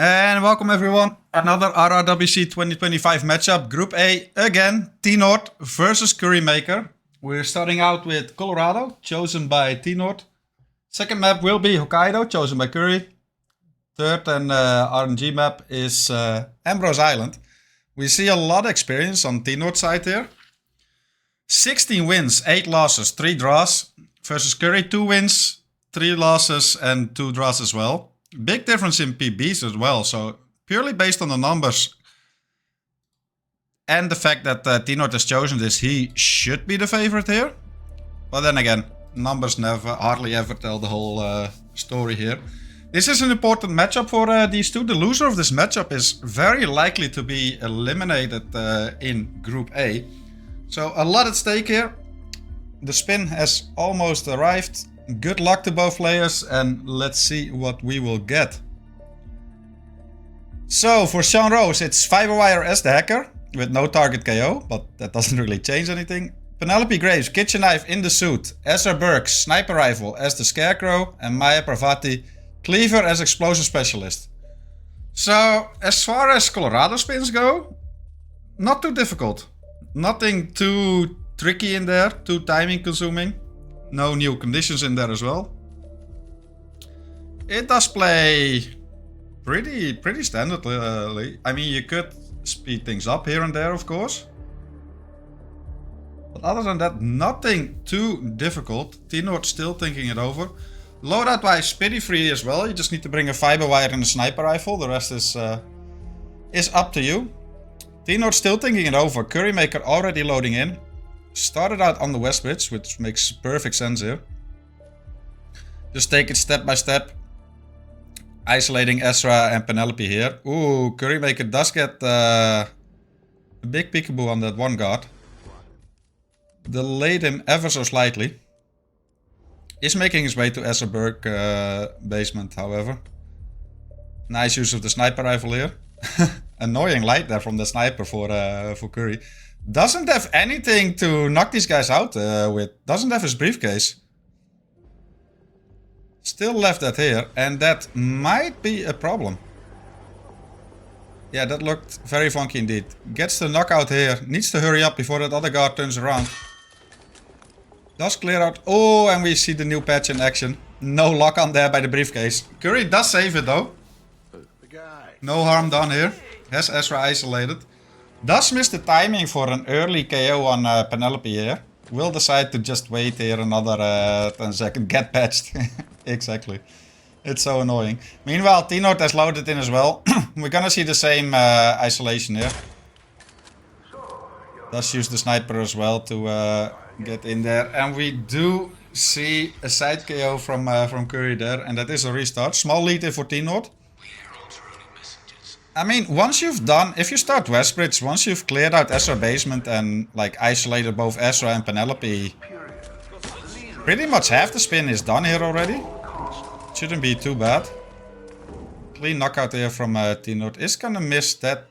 And welcome everyone. Another RRWC2025 matchup. Group A again. T-Nord versus CurryMaker. We're starting out with Colorado, chosen by T-Nord. Second map will be Hokkaido, chosen by Curry. Third and RNG map is Ambrose Island. We see a lot of experience on T-Nord side here. 16 wins, 8 losses, 3 draws. Versus Curry, 2 wins, 3 losses and 2 draws as well. Big difference in PBs as well, so purely based on the numbers and the fact that T-Nord has chosen this, he should be the favorite here. But then again, numbers hardly ever tell the whole story here. This is an important matchup for these two. The loser of this matchup is very likely to be eliminated in Group A. So a lot at stake here. The spin has almost arrived. Good luck to both players and let's see what we will get. So for Sean Rose, it's Fiberwire as the hacker with no target KO, but that doesn't really change anything. Penelope Graves, kitchen knife in the suit. Ezra Burke, sniper rifle as the scarecrow. And Maya Parvati, cleaver as explosive specialist. So as far as Colorado spins go, not too difficult. Nothing too tricky in there, too timing consuming. No new conditions in there as well. It does play pretty standardly. I mean, you could speed things up here and there, of course. But other than that, nothing too difficult. T-Nord still thinking it over. Loadout wise, pretty free as well. You just need to bring a fiberwire and a sniper rifle. The rest is up to you. T-Nord still thinking it over. CurryMaker already loading in. Started out on the west bridge, which makes perfect sense here. Just take it step by step. Isolating Ezra and Penelope here. Ooh, CurryMaker does get a big peekaboo on that one guard. Delayed him ever so slightly. Is making his way to Ezra Burke basement, however. Nice use of the sniper rifle here. Annoying light there from the sniper for Curry. Doesn't have anything to knock these guys out with. Doesn't have his briefcase. Still left that here. And that might be a problem. Yeah, that looked very funky indeed. Gets the knockout here. Needs to hurry up before that other guard turns around. Does clear out. Oh, and we see the new patch in action. No lock on there by the briefcase. Curry does save it though. No harm done here. Has Ezra isolated. Does miss the timing for an early KO on Penelope here. Will decide to just wait here another 10 seconds. Get patched. Exactly. It's so annoying. Meanwhile, T-Nord has loaded in as well. We're gonna see the same isolation here. Does use the sniper as well to get in there. And we do see a side KO from Curry there. And that is a restart. Small lead in for T-Nord. I mean, once you've done, if you start Westbridge, once you've cleared out Ezra basement and like isolated both Ezra and Penelope, pretty much half the spin is done here already. Shouldn't be too bad. Clean knockout here from T-Nord. Is gonna miss that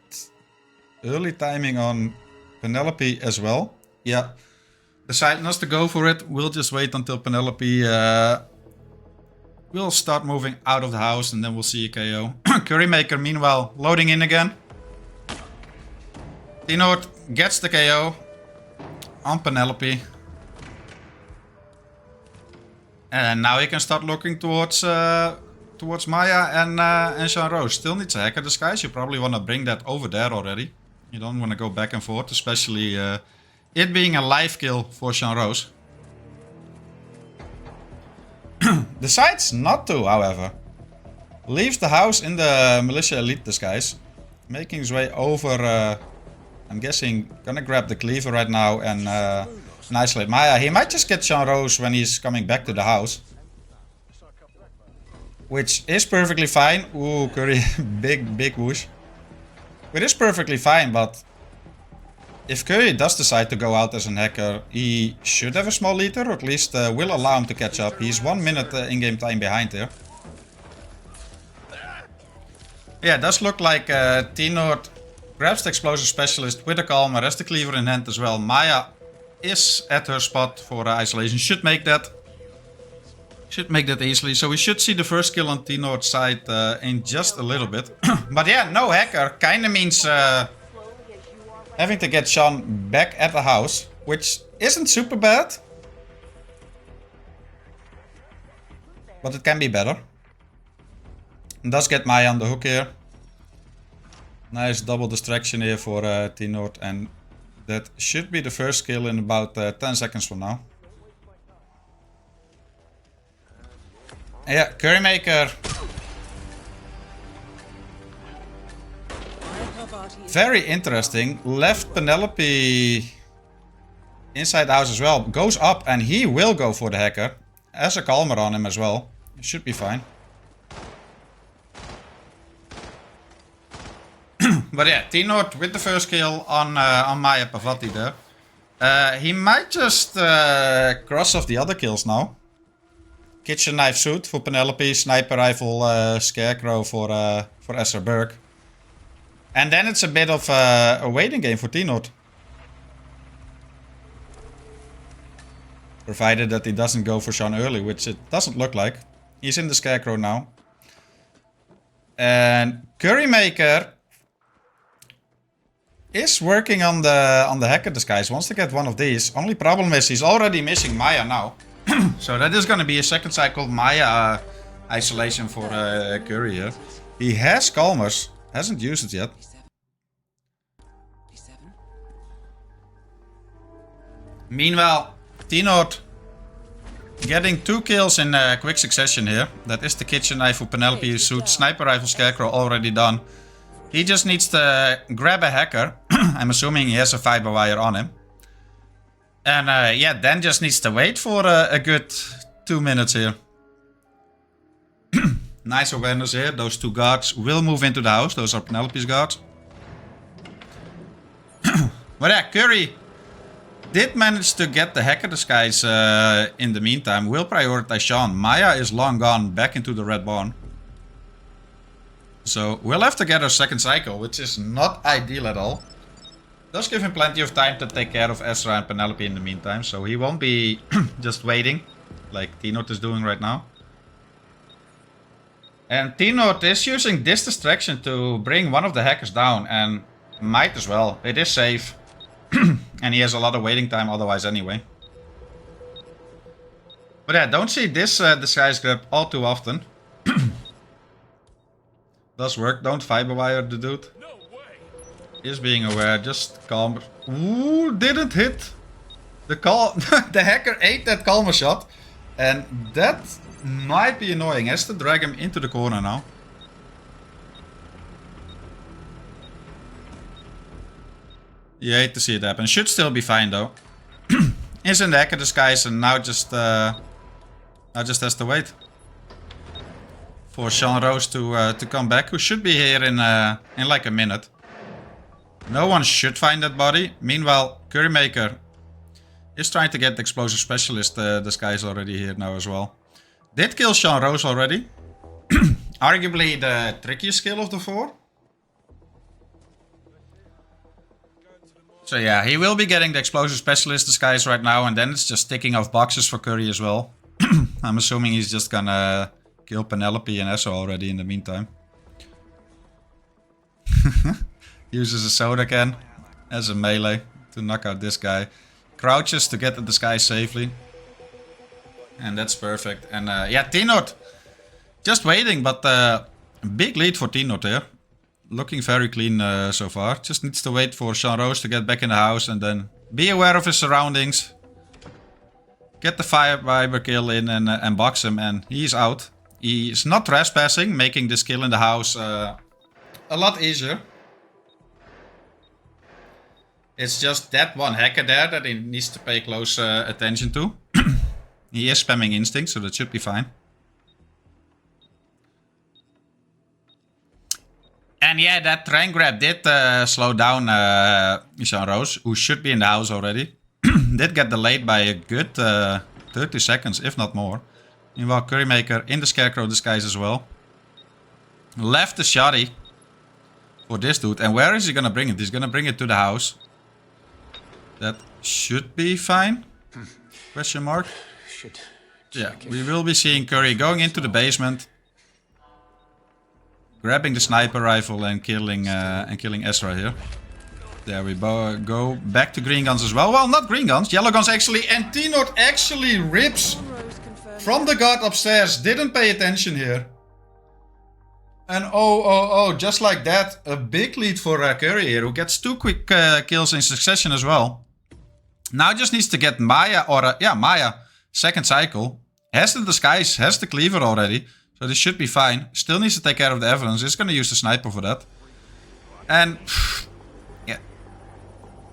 early timing on Penelope as well. Yeah, decided not to go for it. We'll just wait until Penelope will start moving out of the house and then we'll see a KO. CurryMaker meanwhile loading in again. T-Nord gets the KO on Penelope. And now he can start looking towards Maya and Sean Rose. Still needs a hacker disguise. You probably want to bring that over there already. You don't want to go back and forth, especially it being a live kill for Sean Rose. Decides not to, however. Leaves the house in the militia elite disguise. Making his way over, I'm guessing, gonna grab the cleaver right now and isolate Maya. He might just get Sean Rose when he's coming back to the house. Which is perfectly fine. Ooh, Curry, big whoosh. It is perfectly fine, but if Curry does decide to go out as a hacker, he should have a small leader, or at least will allow him to catch up. He's 1 minute in-game time behind here. Yeah, it does look like T-Nord grabs the explosive specialist with a calmer, has the cleaver in hand as well. Maya is at her spot for isolation, should make that. Should make that easily. So we should see the first kill on T-Nord's side in just a little bit. But yeah, no hacker kinda means having to get Sean back at the house, which isn't super bad. But it can be better. And does get Maya on the hook here. Nice double distraction here for T-Nord, and that should be the first kill in about 10 seconds from now. Yeah, CurryMaker. Very interesting. Left Penelope inside the house as well. Goes up and he will go for the hacker. Has a calmer on him as well. Should be fine. But yeah, T-Nord with the first kill on Maya Pavati there. He might just cross off the other kills now. Kitchen knife suit for Penelope, sniper rifle scarecrow for Ezra Burke. And then it's a bit of a waiting game for T-Nord. Provided that he doesn't go for Sean early, which it doesn't look like. He's in the scarecrow now. And CurryMaker is working on the hacker disguise. Wants to get one of these. Only problem is he's already missing Maya now. So that is going to be a second cycle Maya isolation for Curry here. He has calmers. Hasn't used it yet. Meanwhile, T-Nord getting 2 kills in quick succession here. That is the kitchen knife for Penelope suit. Sniper rifle scarecrow already done. He just needs to grab a hacker. I'm assuming he has a fiber wire on him. And yeah, then just needs to wait for a good 2 minutes here. Nice awareness here. Those 2 guards will move into the house. Those are Penelope's guards. But yeah, Curry did manage to get the hacker disguise in the meantime. Will prioritize Sean. Maya is long gone back into the red barn. So we'll have to get our second cycle, which is not ideal at all. Does give him plenty of time to take care of Ezra and Penelope in the meantime. So he won't be just waiting like T-Nord is doing right now. And T-Nord is using this distraction to bring one of the hackers down. And might as well. It is safe. And he has a lot of waiting time otherwise anyway. But yeah, don't see this disguise grab all too often. Does work. Don't fiber wire the dude. Is being aware. Just calm. Ooh, didn't hit. The hacker ate that calmer shot. And that might be annoying. Has to drag him into the corner now. You hate to see it happen. Should still be fine though. Is in the hacker disguise and now just has to wait for Sean Rose to come back, who should be here in like a minute. No one should find that body. Meanwhile, CurryMaker is trying to get the explosive specialist disguise already here now as well. Did kill Sean Rose already. Arguably the trickiest kill of the 4. So yeah, he will be getting the explosive specialist disguise right now, and then it's just ticking off boxes for Curry as well. I'm assuming he's just gonna kill Penelope and Esso already in the meantime. Uses a soda can as a melee to knock out this guy. Crouches to get the disguise safely. And that's perfect. And yeah, T-Nord just waiting, but big lead for T-Nord here. Looking very clean so far. Just needs to wait for Sean Rose to get back in the house and then be aware of his surroundings. Get the fiber kill in and box him, and he's out. He's not trespassing, making this kill in the house a lot easier. It's just that one hacker there that he needs to pay close attention to. He is spamming instinct, so that should be fine. And yeah, that train grab did slow down Sean Rose, who should be in the house already. Did get delayed by a good 30 seconds, if not more. Meanwhile, CurryMaker in the Scarecrow disguise as well. Left the shoddy for this dude. And where is he gonna bring it? He's gonna bring it to the house. That should be fine. Question mark. Shit. Yeah, we will be seeing Curry going into the basement, grabbing the sniper rifle and killing Ezra here. There we go back to green guns as well. Well, not green guns, yellow guns actually. And T-Nord actually rips from the guard upstairs. Didn't pay attention here. And just like that, a big lead for Curry here, who gets 2 quick kills in succession as well. Now just needs to get Maya, Maya, second cycle. Has the disguise, has the cleaver already. So this should be fine. Still needs to take care of the evidence. It's gonna use the sniper for that. And yeah,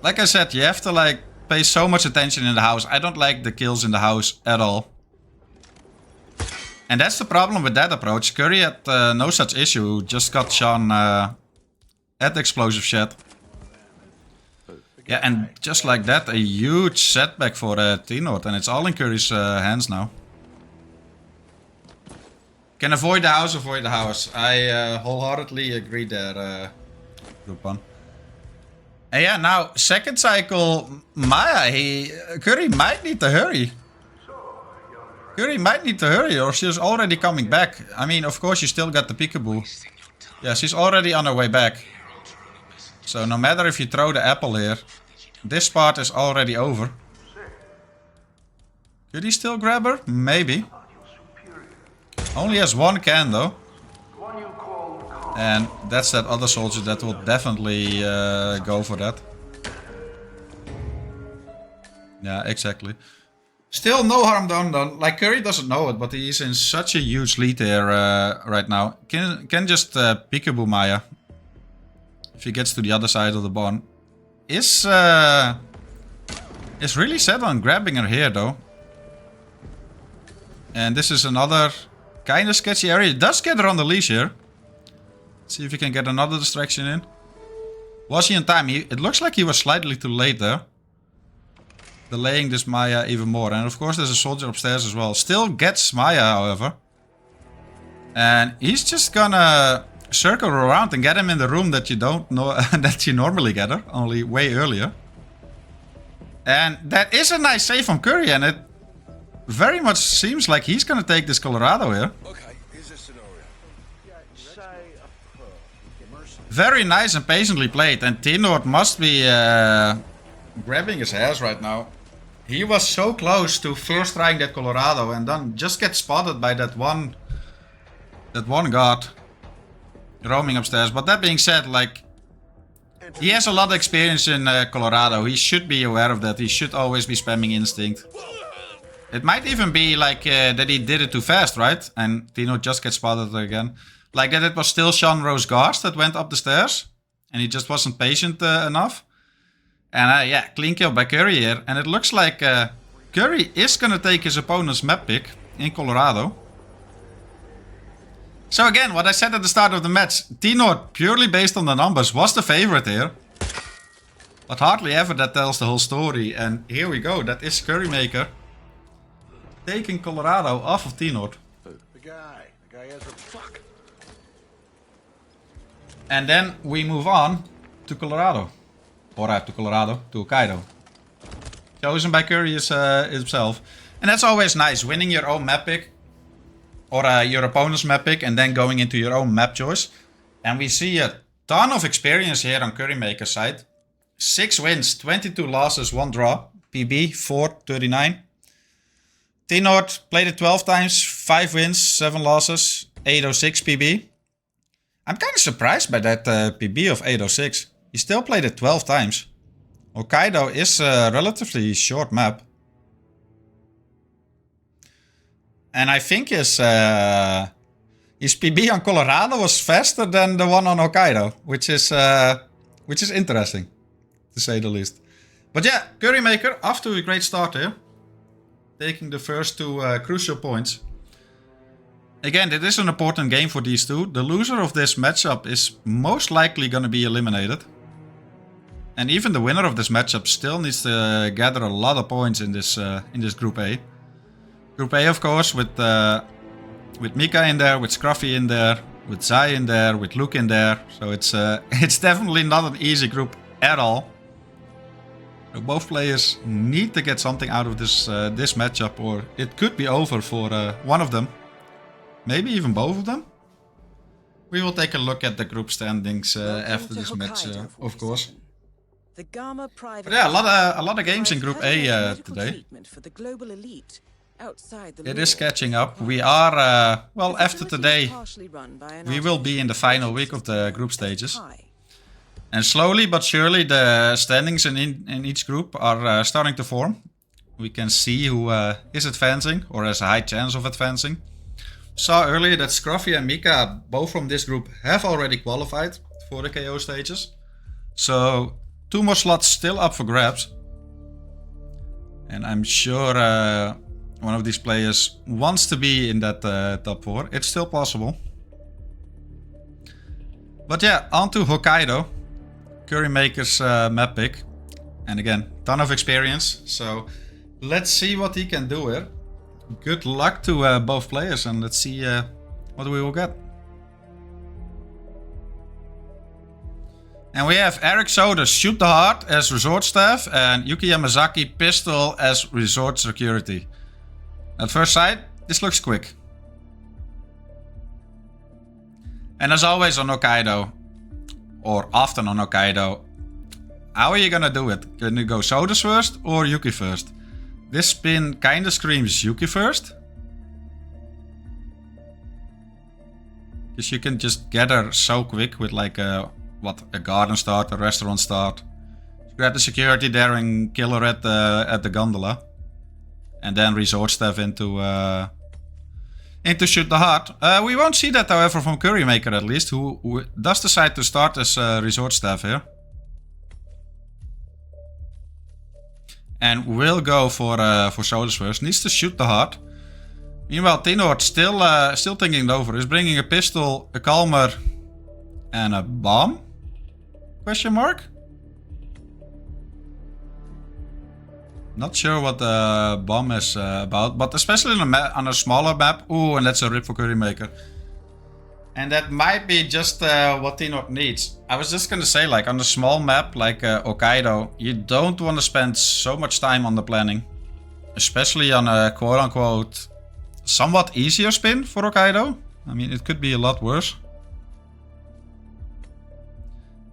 like I said, you have to like pay so much attention in the house. I don't like the kills in the house at all. And that's the problem with that approach. Curry had no such issue. Just got Sean at the explosive shed. Yeah, and just like that, a huge setback for T-Nord. And it's all in Curry's hands now. Can avoid the house, avoid the house. I wholeheartedly agree there, Group 1. And yeah, now, second cycle, Maya, Curry might need to hurry. Curry might need to hurry, or she's already coming back. I mean, of course, you still got the peekaboo. Yeah, she's already on her way back. So no matter if you throw the apple here, this part is already over. Could he still grab her? Maybe. Only has 1 can though. And that's that other soldier that will definitely go for that. Yeah, exactly. Still no harm done. Like Curry doesn't know it, but he's in such a huge lead there right now. Can just peekaboo Maya. If he gets to the other side of the barn. Is really set on grabbing her here though. And this is another kind of sketchy area. He does get her on the leash here. Let's see if he can get another distraction in. Was he in time? It looks like he was slightly too late there. Delaying this Maya even more. And of course there's a soldier upstairs as well. Still gets Maya, however. And he's just gonna circle around and get him in the room that you don't know that you normally get her, only way earlier. And that is a nice save from Curry, and it very much seems like he's gonna take this Colorado here. Okay, here's a scenario. Very nice and patiently played, and T-Nord must be grabbing his ass right now. He was so close to first trying that Colorado and then just get spotted by that one guard roaming upstairs. But that being said, like, he has a lot of experience in Colorado. He should be aware of that. He should always be spamming instinct. It might even be like that he did it too fast, right? And T-Nord just gets spotted again. Like that it was still Sean Rose Gars that went up the stairs. And he just wasn't patient enough. And yeah, clean kill by Curry here. And it looks like Curry is going to take his opponent's map pick in Colorado. So again, what I said at the start of the match, T-Nord, purely based on the numbers, was the favorite here. But hardly ever that tells the whole story. And here we go, that is CurryMaker taking Colorado off of T-Nord. The guy has a fuck. And then we move on to Colorado. Or to Colorado, to Hokkaido. Chosen by Curry himself. And that's always nice, winning your own map pick. Or your opponent's map pick, and then going into your own map choice. And we see a ton of experience here on CurryMaker's side. 6 wins, 22 losses, 1 draw. PB, 439. T-Nord played it 12 times, 5 wins, 7 losses, 806 PB. I'm kind of surprised by that PB of 806. He still played it 12 times. Hokkaido is a relatively short map. And I think his PB on Colorado was faster than the one on Hokkaido, which is interesting, to say the least. But yeah, CurryMaker off to a great start here, taking the first 2 crucial points. Again, it is an important game for these two. The loser of this matchup is most likely going to be eliminated. And even the winner of this matchup still needs to gather a lot of points in this Group A. Group A, of course, with Mika in there, with Scruffy in there, with Zai in there, with Luke in there. So it's definitely not an easy group at all. So both players need to get something out of this matchup, or it could be over for one of them. Maybe even both of them. We will take a look at the group standings after this match, of course. But yeah, a lot of games in Group A today. It is catching up. We are, well, after today, we will be in the final week of the group stages. And slowly but surely the standings in each group are starting to form. We can see who is advancing or has a high chance of advancing. Saw earlier that Scruffy and Mika, both from this group, have already qualified for the KO stages. So 2 more slots still up for grabs. And I'm sure one of these players wants to be in that top 4. It's still possible. But yeah, on to Hokkaido. CurryMaker's map pick. And again, ton of experience. So let's see what he can do here. Good luck to both players, and let's see what we will get. And we have Eric Soda Shoot the Heart as Resort Staff and Yuki Yamazaki Pistol as Resort Security. At first sight, this looks quick. And as always on Hokkaido, or often on Hokkaido, how are you gonna do it? Can you go Sodas first or Yuki first? This spin kinda screams Yuki first. Because you can just get her so quick with like a garden start, a restaurant start. Grab the security there and kill her at the gondola. And then resort staff into Shoot the Heart. We won't see that however from CurryMaker at least, who does decide to start as resort staff here. And will go for Sodas first. Needs to Shoot the Heart. Meanwhile, Tinort still thinking it over. Is bringing a pistol, a calmer, and a bomb? Question mark? Not sure what the bomb is about, but especially on a smaller map. Ooh, and that's a rip for CurryMaker. And that might be just what Tinort needs. I was just gonna say, like on a small map like Hokkaido, you don't want to spend so much time on the planning. Especially on a quote-unquote somewhat easier spin for Hokkaido. I mean, it could be a lot worse.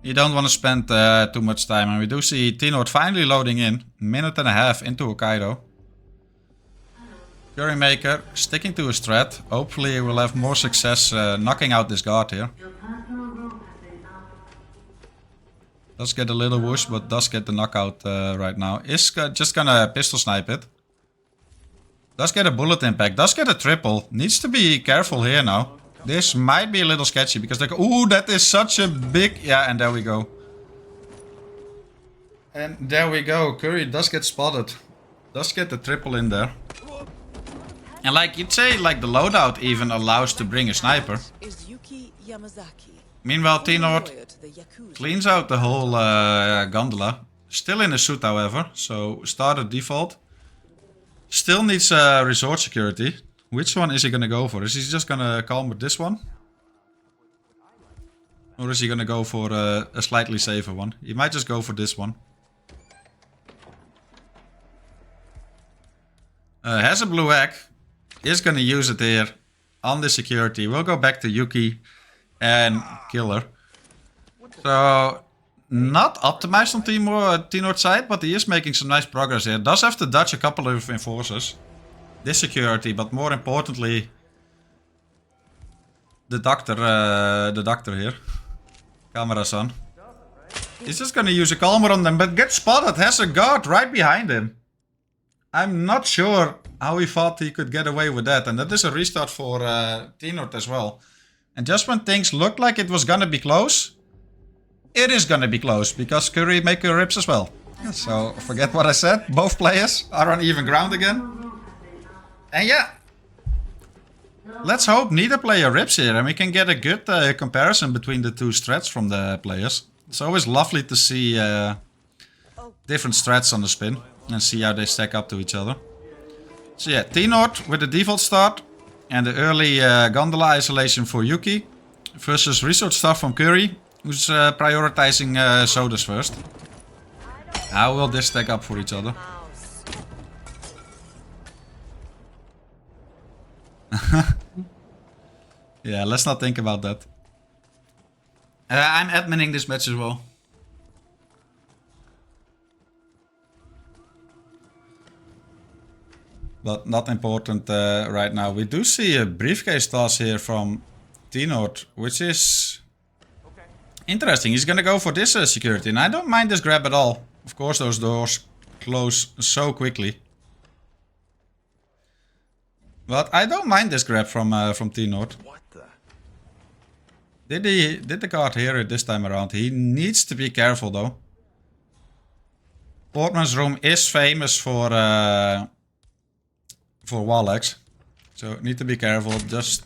You don't want to spend too much time. And we do see Tinort finally loading in. Minute and a half into Hokkaido. CurryMaker sticking to his threat. Hopefully he will have more success knocking out this guard here. Does get a little whoosh, but does get the knockout right now. Is just gonna pistol snipe it. Does get a bullet impact. Does get a triple. Needs to be careful here now. This might be a little sketchy because they go, ooh, that is such a big... Yeah, and there we go. And there we go. Curry does get spotted. Does get the triple in there. And like you'd say, like the loadout even allows to bring a sniper. Meanwhile, Tinort cleans out the whole gondola. Still in a suit, however. So started default. Still needs resort security. Which one is he gonna go for? Is he just gonna calm with this one? Or is he gonna go for a slightly safer one? He might just go for this one. Has a blue egg. Is gonna use it here on the security. We'll go back to Yuki and kill her. So, not optimized on Tinort's side, but he is making some nice progress here. Does have to dodge a couple of enforcers. This security, but more importantly, the doctor here. Camera-san. He's just gonna use a calmer on them, but gets spotted. Has a guard right behind him. I'm not sure how he thought he could get away with that. And that is a restart for Tinort as well. And just when things looked like it was gonna be close, it is gonna be close because CurryMaker rips as well. So forget what I said. Both players are on even ground again. And yeah, let's hope neither player rips here and we can get a good comparison between the two strats from the players. It's always lovely to see different strats on the spin and see how they stack up to each other. So yeah, Tinort with the default start and the early gondola isolation for Yuki versus resort stuff from Curry, who's prioritizing sodas first. How will this stack up for each other? Yeah, let's not think about that. I'm adminning this match as well. But not important right now. We do see a briefcase toss here from T-Nord, which is interesting. He's gonna go for this security, and I don't mind this grab at all. Of course, those doors close so quickly. But I don't mind this grab from T-Nord. What the? Did the guard hear it this time around? He needs to be careful though. Portman's room is famous for wall-hacks. So need to be careful. Just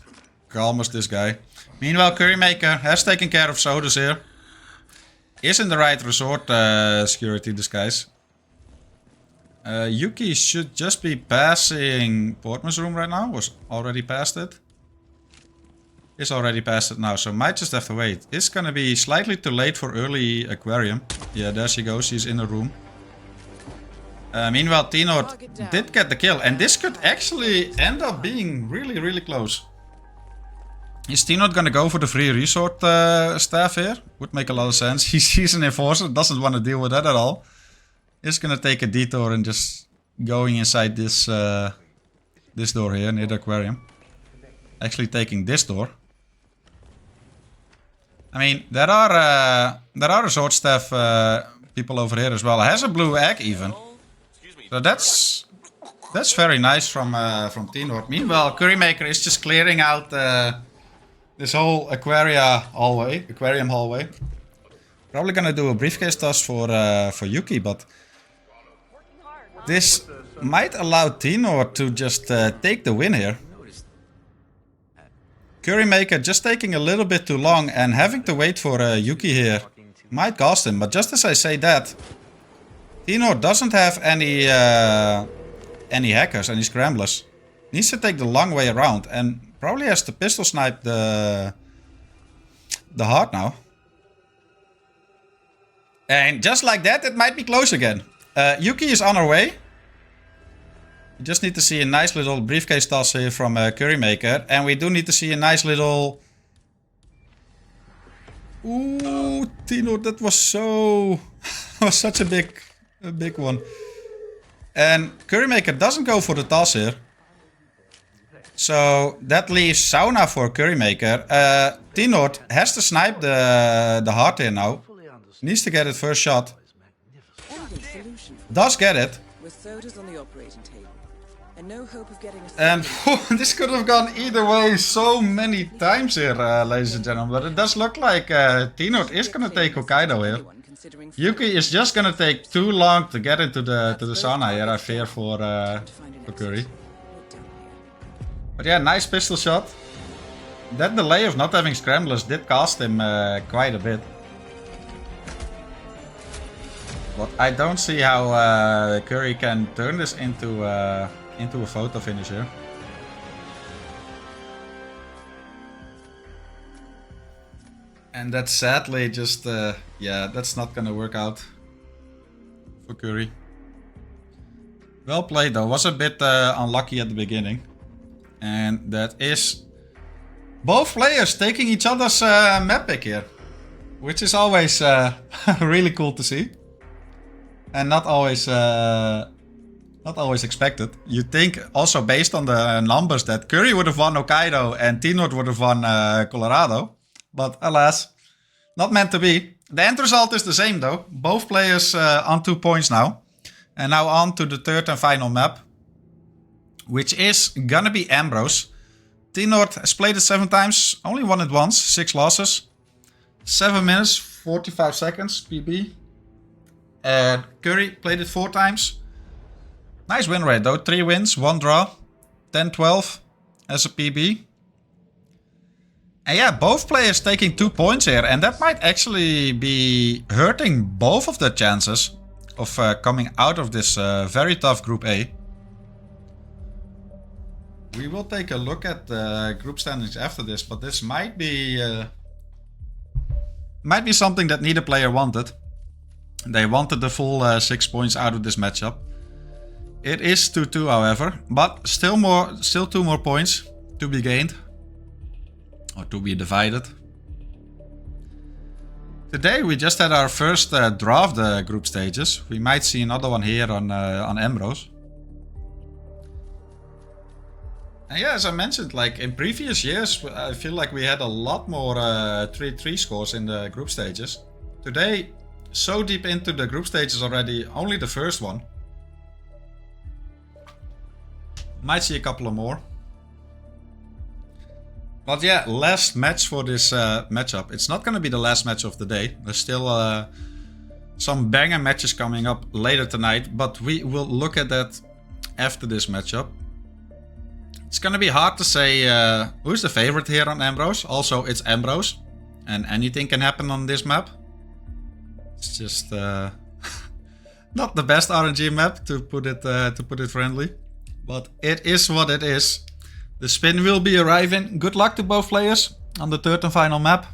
calmest this guy. Meanwhile, CurryMaker has taken care of Sodas here. Is in the right resort security disguise. Yuki should just be passing Portman's room right now. Was already past it. Is already past it now, so might just have to wait. It's gonna be slightly too late for early aquarium. Yeah, there she goes. She's in the room. Meanwhile, T-Nord did get the kill, and this could actually end up being really, really close. Is T-Nord gonna go for the free resort staff here? Would make a lot of sense. He's an enforcer, doesn't want to deal with that at all. Is gonna take a detour and just going inside this this door here near the aquarium. Actually taking this door. I mean, there are resort staff people over here as well. Has a blue egg even. So that's very nice from T-Nord. Meanwhile, CurryMaker is just clearing out this whole aquarium hallway. Probably gonna do a briefcase toss for Yuki, but this might allow T-Nord to just take the win here. CurryMaker just taking a little bit too long and having to wait for Yuki here might cost him. But just as I say that, T-Nord doesn't have any hackers, any scramblers. Needs to take the long way around and probably has to pistol snipe the heart now. And just like that, it might be close again. Yuki is on her way. We just need to see a nice little briefcase toss here from CurryMaker. And we do need to see a nice little... Ooh, T-Nord, that was so... was such a big one. And CurryMaker doesn't go for the toss here. So that leaves Sauna for CurryMaker. T-Nord has to snipe the heart here now. Needs to get it first shot. Does get it. And this could have gone either way so many times here, ladies and gentlemen. But it does look like T-Nord is going to take Hokkaido here. Yuki is just going to take too long to get into the sauna here, I fear, for Curry. But yeah, nice pistol shot. That delay of not having scramblers did cost him quite a bit. But I don't see how Curry can turn this into a photo finish here. And that's sadly just, yeah, that's not gonna work out for Curry. Well played though, was a bit unlucky at the beginning. And that is both players taking each other's map pick here. Which is always really cool to see. And not always expected. You'd think also based on the numbers that Curry would have won Hokkaido and T-Nord would have won Colorado. But alas, not meant to be. The end result is the same though. Both players on 2 points now. And now on to the third and final map. Which is gonna be Ambrose. T-Nord has played it 7 times. Only won it once. 6 losses. 7 minutes, 45 seconds, PB. And Curry played it 4 times. Nice win rate though. 3 wins, 1 draw. 10-12 as a PB. And yeah, both players taking 2 points here. And that might actually be hurting both of their chances of coming out of this very tough Group A. We will take a look at the group standings after this. But this might be something that neither player wanted. They wanted the full 6 points out of this matchup. It is 2-2, however, but still 2 more points to be gained, or to be divided. Today we just had our first draw of the group stages. We might see another one here on Ambrose. And yeah, as I mentioned, like in previous years, I feel like we had a lot more 3-3 scores in the group stages. Today, so deep into the group stages already, only the first one. Might see a couple of more. But yeah, last match for this matchup. It's not going to be the last match of the day. There's still some banger matches coming up later tonight, but we will look at that after this matchup. It's going to be hard to say who's the favorite here on Ambrose. Also, it's Ambrose, and anything can happen on this map. It's just not the best RNG map, to put it friendly, but it is what it is. The spin will be arriving. Good luck to both players on the third and final map,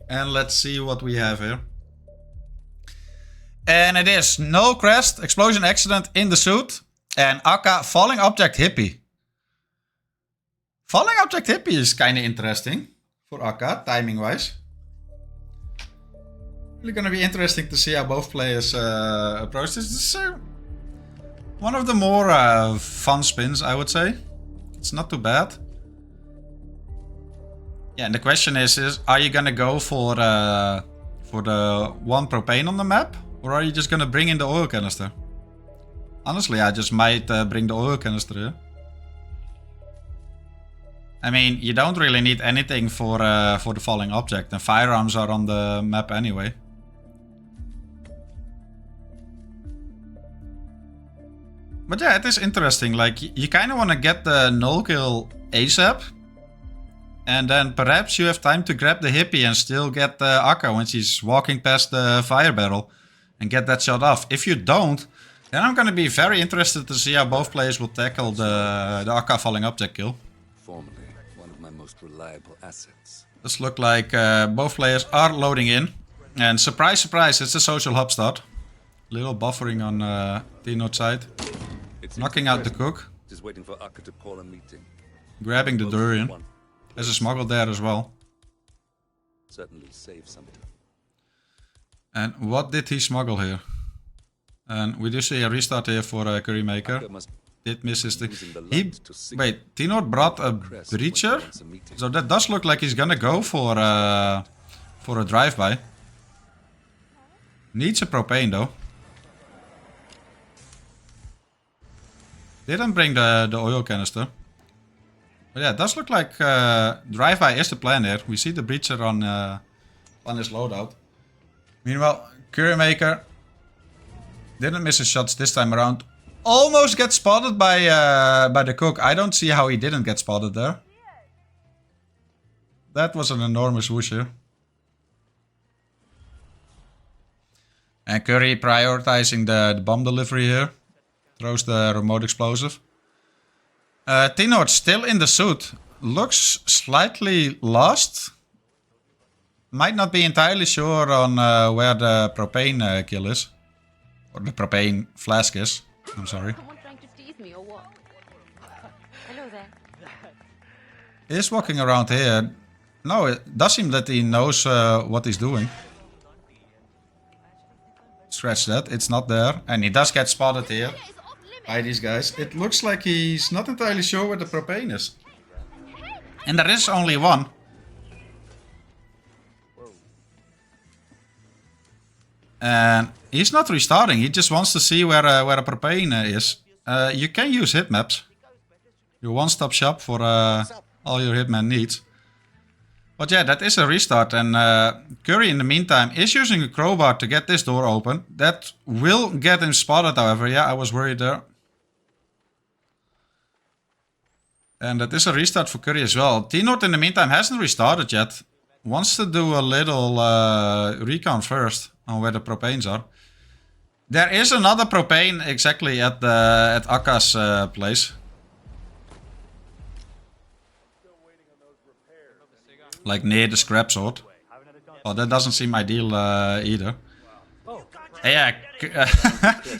and let's see what we have here. And it is no crest, explosion accident in the suit, and Akka falling object hippie. Falling object hippie is kind of interesting for Akka, timing-wise. Really gonna be interesting to see how both players approach this. This is one of the more fun spins, I would say. It's not too bad. Yeah, and the question is are you gonna go for the one propane on the map, or are you just gonna bring in the oil canister? Honestly, I just might bring the oil canister here. I mean, you don't really need anything for the falling object, and firearms are on the map anyway. But yeah, it is interesting. Like, you kind of want to get the null kill ASAP, and then perhaps you have time to grab the hippie and still get Akka when she's walking past the fire barrel and get that shot off. If you don't, then I'm going to be very interested to see how both players will tackle the Akka falling object kill. Formerly one of my most reliable assets. Does look like both players are loading in, and surprise, surprise, it's a social hub start. Little buffering on T-Note side. Knocking out the cook. Just waiting for Akka to call a meeting. Grabbing the durian. There's a smuggle there as well. Certainly save some time. And what did he smuggle here? And we do see a restart here for CurryMaker. Did miss his thing. Wait, T-Note brought a breacher? So that does look like he's gonna go for a drive-by. Needs a propane though. Didn't bring the oil canister. But yeah, it does look like drive-by is the plan here. We see the breacher on his loadout. Meanwhile, CurryMaker didn't miss his shots this time around. Almost gets spotted by the cook. I don't see how he didn't get spotted there. That was an enormous whoosh here. And Curry prioritizing the bomb delivery here. Throws the remote explosive. T-Note still in the suit. Looks slightly lost. Might not be entirely sure on where the propane kill is. Or the propane flask is. I'm sorry. Someone trying to tease me or what? Hello there. He's walking around here. No, it does seem that he knows what he's doing. Scratch that, it's not there. And he does get spotted here by these guys. It looks like he's not entirely sure where the propane is. And there is only one. And he's not restarting, he just wants to see where a propane is. You can use hit maps. Your one-stop shop for all your hitman needs. But yeah, that is a restart, and Curry in the meantime is using a crowbar to get this door open. That will get him spotted, however. Yeah, I was worried there. And that is a restart for Curry as well. T-Note in the meantime hasn't restarted yet. Wants to do a little recon first on where the propanes are. There is another propane exactly at Akka's place. Like near the scrap sword. Well, that doesn't seem ideal either. Yeah,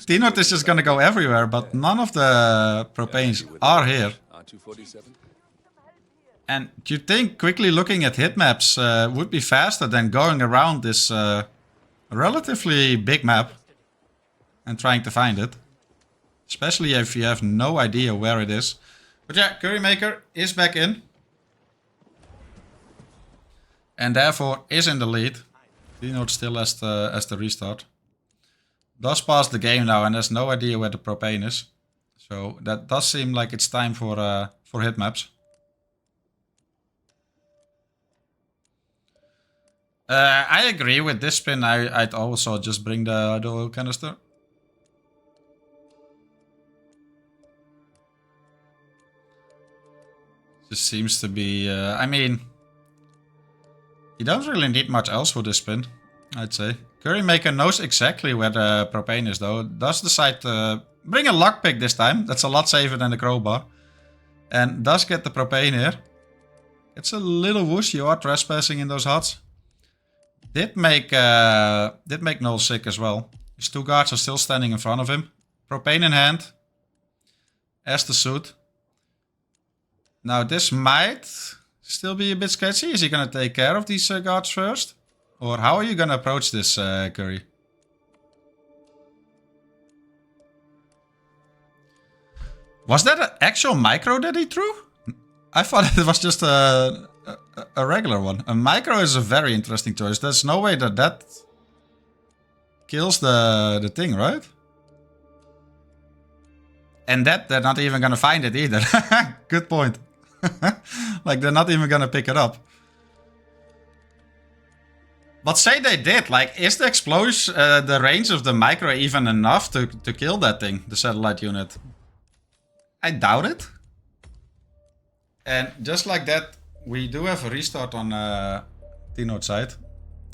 T-Nort is just gonna go everywhere, but none of the propanes are here. R247? And you'd think quickly looking at hit maps would be faster than going around this relatively big map and trying to find it. Especially if you have no idea where it is. But yeah, CurryMaker is back in. And therefore is in the lead. T-Nort still as the restart. Does pass the game now and has no idea where the propane is. So that does seem like it's time for hit maps. I agree with this spin. I'd also just bring the oil canister. Just seems to be... I mean... You don't really need much else for this spin, I'd say. CurryMaker knows exactly where the propane is though. Does decide to bring a lockpick this time. That's a lot safer than the crowbar. And does get the propane here. It's a little whoosh. You are trespassing in those huts. Did make Null sick as well. His two guards are still standing in front of him. Propane in hand. As the suit. Now this might still be a bit sketchy. Is he gonna take care of these guards first? Or how are you gonna approach this, Curry? Was that an actual micro that he threw? I thought it was just a regular one. A micro is a very interesting choice. There's no way that kills the thing, right? And that they're not even gonna find it either. Good point. Like they're not even gonna pick it up. But say they did, like is the explosion, the range of the micro even enough to kill that thing, the satellite unit? I doubt it. And just like that, we do have a restart on T-Nort side.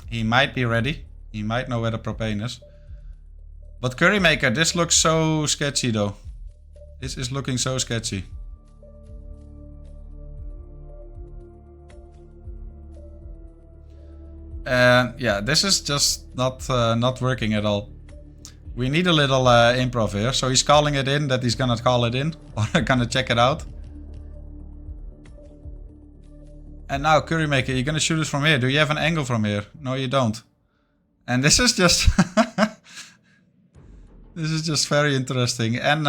He might be ready. He might know where the propane is. But CurryMaker, this looks so sketchy though. This is looking so sketchy. And yeah, this is just not working at all. We need a little improv here. So he's calling it in that he's gonna call it in. Or gonna check it out. And now CurryMaker, you're gonna shoot us from here. Do you have an angle from here? No, you don't. And this is just... this is just very interesting. And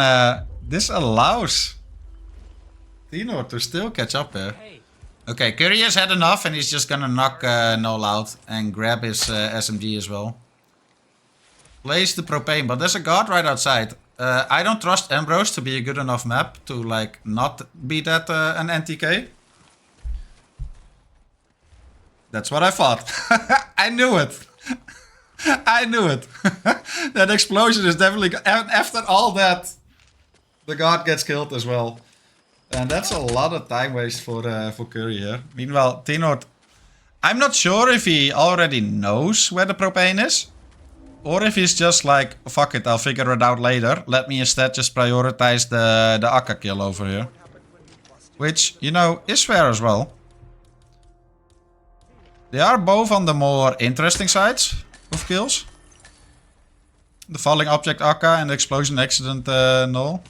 this allows T-Nort to still catch up here. Okay, Curry has had enough and he's just gonna knock Null out and grab his SMG as well. Place the propane, but there's a guard right outside. I don't trust Ambrose to be a good enough map to like not be that an NTK. That's what I thought. I knew it. I knew it. That explosion is definitely... After all that, the guard gets killed as well. And that's a lot of time waste for Curry here. Meanwhile, T-Nort... I'm not sure if he already knows where the propane is. Or if he's just like, fuck it, I'll figure it out later. Let me instead just prioritize the Akka kill over here. Which, you know, is fair as well. They are both on the more interesting sides of kills. The falling object Akka and the explosion accident Null.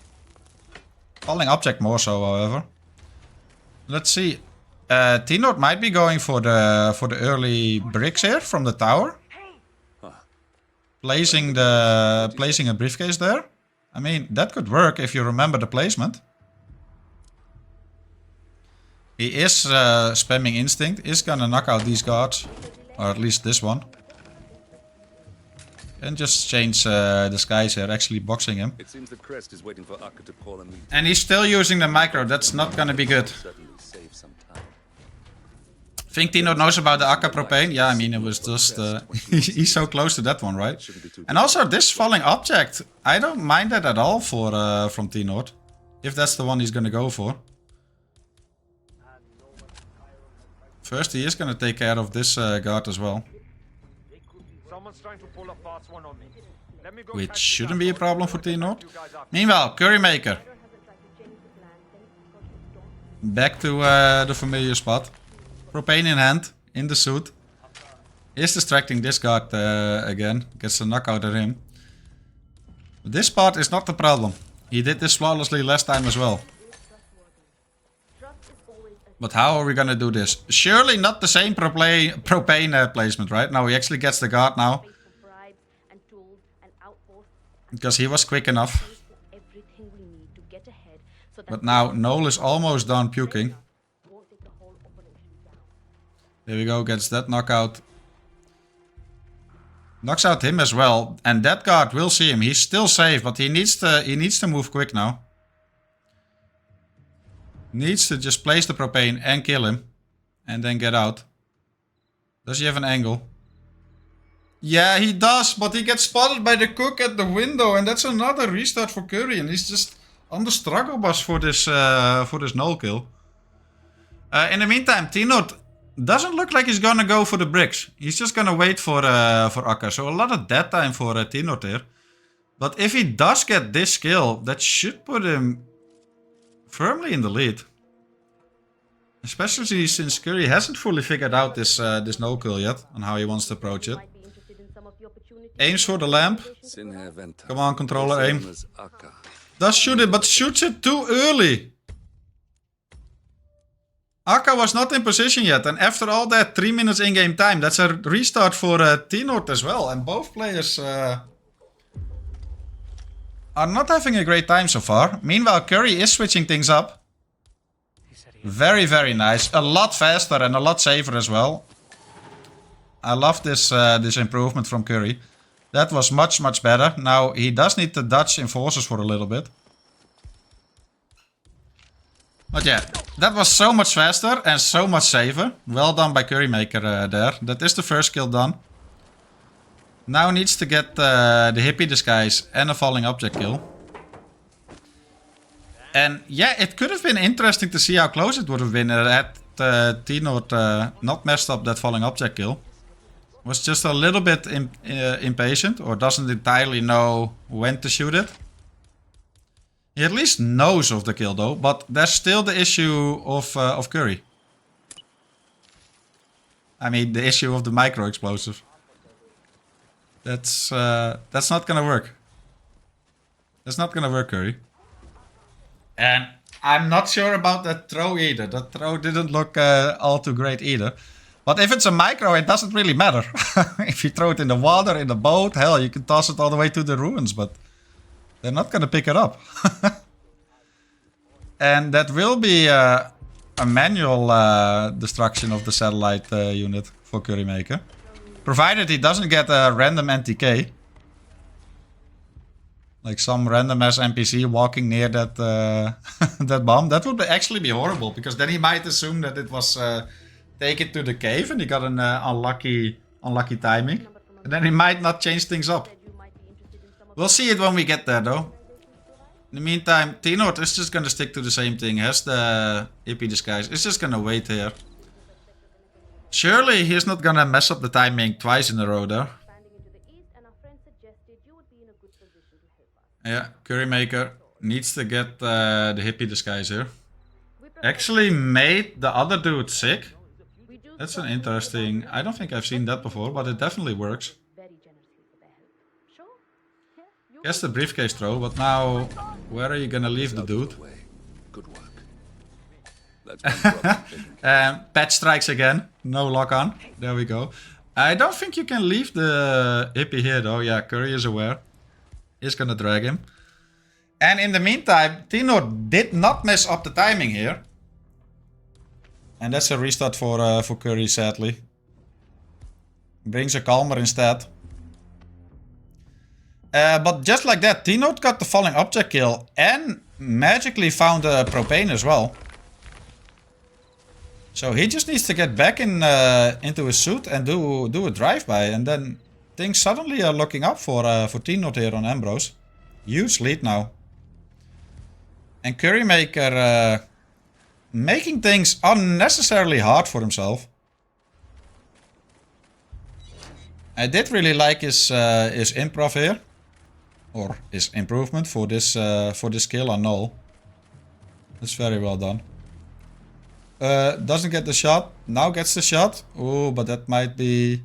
Falling object more so, however. Let's see. T-Nort might be going for the early bricks here from the tower. Placing a briefcase there. I mean, that could work if you remember the placement. He is spamming instinct, is gonna knock out these guards. Or at least this one. And just change the skies here, actually boxing him. It seems the crest is waiting for Akka to call a meeting. And he's still using the micro, that's not gonna be good. Certainly save some time. Think T-Nort knows about the Akka propane? Yeah, I mean, it was just... he's so close to that one, right? And also, this falling object, I don't mind that at all for from T-Nort. If that's the one he's gonna go for. First, he is gonna take care of this guard as well. Which shouldn't be a problem for T-Nort. Meanwhile, CurryMaker. Back to the familiar spot. Propane in hand, in the suit. He's distracting this guard again. Gets a knockout at him. This part is not the problem. He did this flawlessly last time as well. But how are we gonna do this? Surely not the same propane placement, right? No, he actually gets the guard now. Because he was quick enough. But now Noel is almost done puking. There we go, gets that knockout. Knocks out him as well. And that guard will see him. He's still safe, but he needs to move quick now. Needs to just place the propane and kill him. And then get out. Does he have an angle? Yeah, he does, but he gets spotted by the cook at the window. And that's another restart for Curry. And he's just on the struggle bus for this null kill. In the meantime, T-Note doesn't look like he's gonna go for the bricks. He's just gonna wait for Akka. So a lot of dead time for T-Note here. But if he does get this kill, that should put him firmly in the lead. Especially since Curry hasn't fully figured out this no kill yet on how he wants to approach it. Aims for the lamp. Come on, controller, aim. Does shoot it, but shoots it too early. Akka was not in position yet, and after all that 3 minutes in-game time, that's a restart for T-Note as well. And both players are not having a great time so far. Meanwhile, Curry is switching things up. Very, very nice. A lot faster and a lot safer as well. I love this this improvement from Curry. That was much, much better. Now, he does need to dodge enforcers for a little bit. But yeah, that was so much faster and so much safer. Well done by CurryMaker there. That is the first kill done. Now needs to get the hippie disguise and a falling object kill. And yeah, it could have been interesting to see how close it would have been had T-Note not messed up that falling object kill. Was just a little bit impatient or doesn't entirely know when to shoot it. He at least knows of the kill though, but there's still the issue of Curry. I mean, the issue of the micro explosive. That's not gonna work. That's not gonna work, Curry. And I'm not sure about that throw either. That throw didn't look all too great either. But if it's a micro, it doesn't really matter. If you throw it in the water, in the boat, hell, you can toss it all the way to the ruins, but they're not gonna pick it up. And that will be a manual destruction of the satellite unit for CurryMaker. Provided he doesn't get a random NTK. Like some random ass NPC walking near that that bomb. That would actually be horrible, because then he might assume that it was taken to the cave and he got an unlucky timing. And then he might not change things up. We'll see it when we get there though. In the meantime, T-Note is just gonna stick to the same thing. Has the hippie disguise. It's just gonna wait here. Surely he's not gonna mess up the timing twice in a row there. Yeah, CurryMaker needs to get the hippie disguise here. Actually made the other dude sick. That's an interesting... I don't think I've seen that before, but it definitely works. Guess the briefcase throw, but now where are you gonna leave the dude? Good work. Patch strikes again. No lock on. There we go. I don't think you can leave the hippie here though. Yeah, Curry is aware. He's gonna drag him. And in the meantime, T-Note did not mess up the timing here. And that's a restart for Curry, sadly. Brings a calmer instead. But just like that, T-Note got the falling object kill and magically found a propane as well. So he just needs to get back into his suit and do a drive-by, and then things suddenly are looking up for T-Note here on Ambrose. Huge lead now. And CurryMaker making things unnecessarily hard for himself. I did really like his improv here. Or his improvement for this kill on Null. That's very well done. Doesn't get the shot. Now gets the shot. Oh, but that might be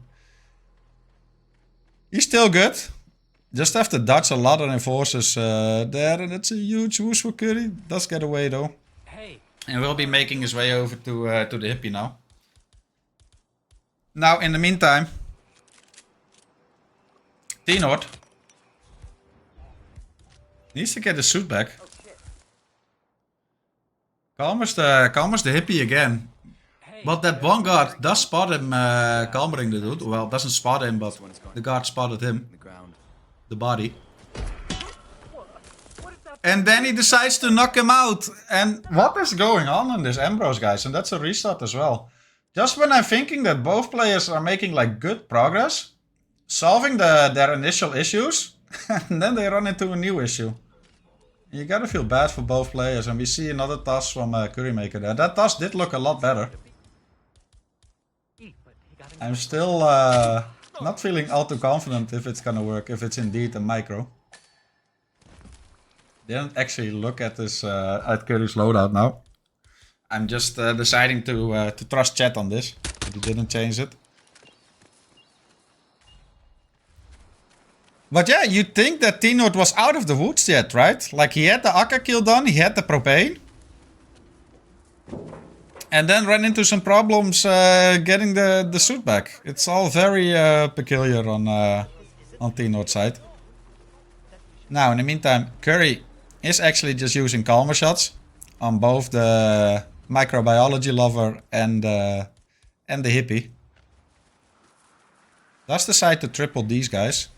He's still good. Just have to dodge a lot of enforcers there, and it's a huge whoosh for Curry. Does get away though. Hey. And will be making his way over to the hippie now. Now, in the meantime, T-Nord needs to get his suit back. Calmer's the hippie again. But that one guard does spot him calmering the dude. Well, doesn't spot him, but the guard spotted him. The body. And then he decides to knock him out. And what is going on in this Ambrose, guys? And that's a restart as well. Just when I'm thinking that both players are making like good progress, solving their initial issues, and then they run into a new issue. You gotta feel bad for both players, and we see another toss from CurryMaker there. That toss did look a lot better. I'm still not feeling all too confident if it's gonna work, if it's indeed a micro. Didn't actually look at this at Curry's loadout now. I'm just deciding to trust chat on this, but he didn't change it. But yeah, you'd think that T-Nord was out of the woods yet, right? Like he had the Akka kill done, he had the propane. And then ran into some problems getting the suit back. It's all very peculiar on T-Nord's side. Now, in the meantime, Curry is actually just using calmer shots on both the microbiology lover and the hippie. Does decide to triple these guys.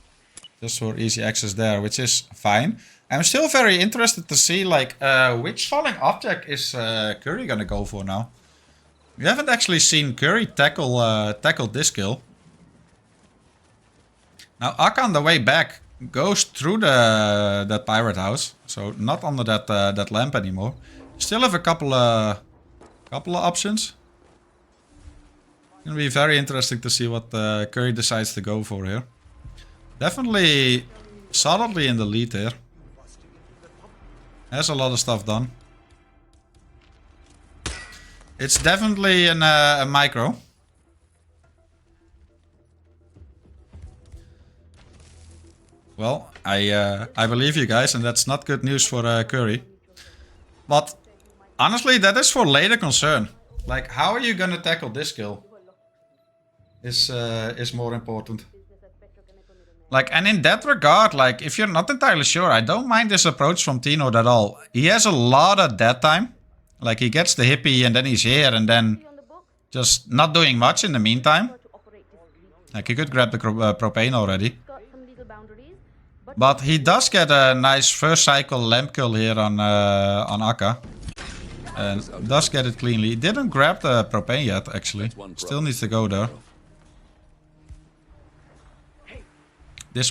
Just for easy access there, which is fine. I'm still very interested to see like which falling object is Curry gonna go for now. We haven't actually seen Curry tackle this kill. Now Akka on the way back goes through that pirate house, so not under that lamp anymore. Still have a couple of options. Gonna be very interesting to see what Curry decides to go for here. Definitely solidly in the lead here. Has a lot of stuff done. It's definitely a micro. Well, I believe you guys, and that's not good news for Curry. But honestly, that is for later concern. Like, how are you gonna tackle this kill? Is more important. Like, and in that regard, like, if you're not entirely sure, I don't mind this approach from T-Nord at all. He has a lot of dead time. Like, he gets the hippie and then he's here and then just not doing much in the meantime. Like, he could grab the propane already. But he does get a nice first cycle lamp kill here on Akka. And does get it cleanly. He didn't grab the propane yet, actually. Still needs to go there.